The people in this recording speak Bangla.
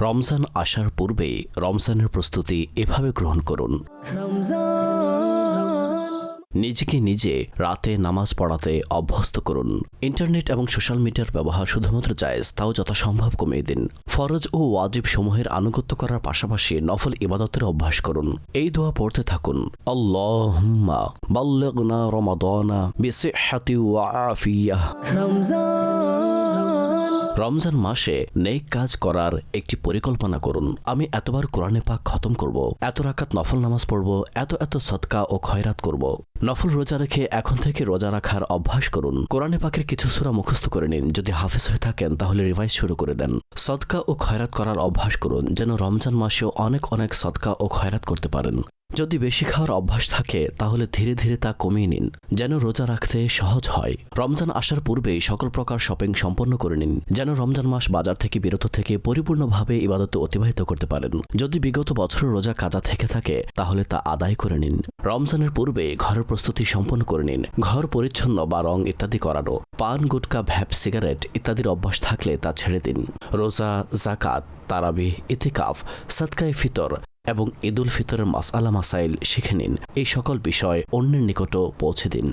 রমজান আসার পূর্বেই রমজানের প্রস্তুতি এভাবে গ্রহণ করুন। নিজেকে নিজে রাতে নামাজ পড়াতে অভ্যস্ত করুন। ইন্টারনেট এবং সোশ্যাল মিডিয়ার ব্যবহার শুধুমাত্র জায়েজ, তাও যথাসম্ভব কমিয়ে দিন। ফরজ ও ওয়াজিব সমূহের আনুগত্য করার পাশাপাশি নফল ইবাদতের অভ্যাস করুন। এই দোয়া পড়তে থাকুন, আল্লাহুম্মা বাল্লিগনা রমাদানা বিসিহ্হাতি ওয়া আফিয়াহ। রমজান মাসে নেক কাজ করার একটি পরিকল্পনা করুন। আমি এতবার কোরআনে পাক খতম করব, এত রাকাত নফল নামাজ পড়ব, এত সদকা ও খয়রাত করব। নফল রোজা রেখে এখন থেকে রোজা রাখার অভ্যাস করুন। কোরআনে পাকের কিছু সূরা মুখস্থ করে নিন। যদি হাফেজ হয়ে থাকেন তাহলে রিভাইজ শুরু করে দেন। সদকা ও খয়রাত করার অভ্যাস করুন, যেন রমজান মাসেও অনেক সদকা ও খয়রাত করতে পারেন। যদি বেশি খাওয়ার অভ্যাস থাকে তাহলে ধীরে ধীরে তা কমিয়ে নিন, যেন রোজা রাখতে সহজ হয়। রমজান আসার পূর্বেই সকল প্রকার শপিং সম্পন্ন করে নিন, যেন রমজান মাস বাজার থেকে বিরত থেকে পরিপূর্ণভাবে ইবাদতে অতিবাহিত করতে পারেন। যদি বিগত বছরের রোজা কাজা থেকে থাকে তাহলে তা আদায় করে নিন। রমজানের পূর্বে ঘরের প্রস্তুতি সম্পন্ন করে নিন। ঘর পরিচ্ছন্ন বা রং ইত্যাদি করানো, পান, গুটকা, ভ্যাপ, সিগারেট ইত্যাদির অভ্যাস থাকলে তা ছেড়ে দিন। রোজা, জাকাত, তারাবিহ, ইতিকাফ, সাদকায়ে ফিতর এবং ঈদুল ফিতরের মাসআলা মাসাইল শিখে নিন। এই সকল বিষয় অন্যের নিকটও পৌঁছে দিন।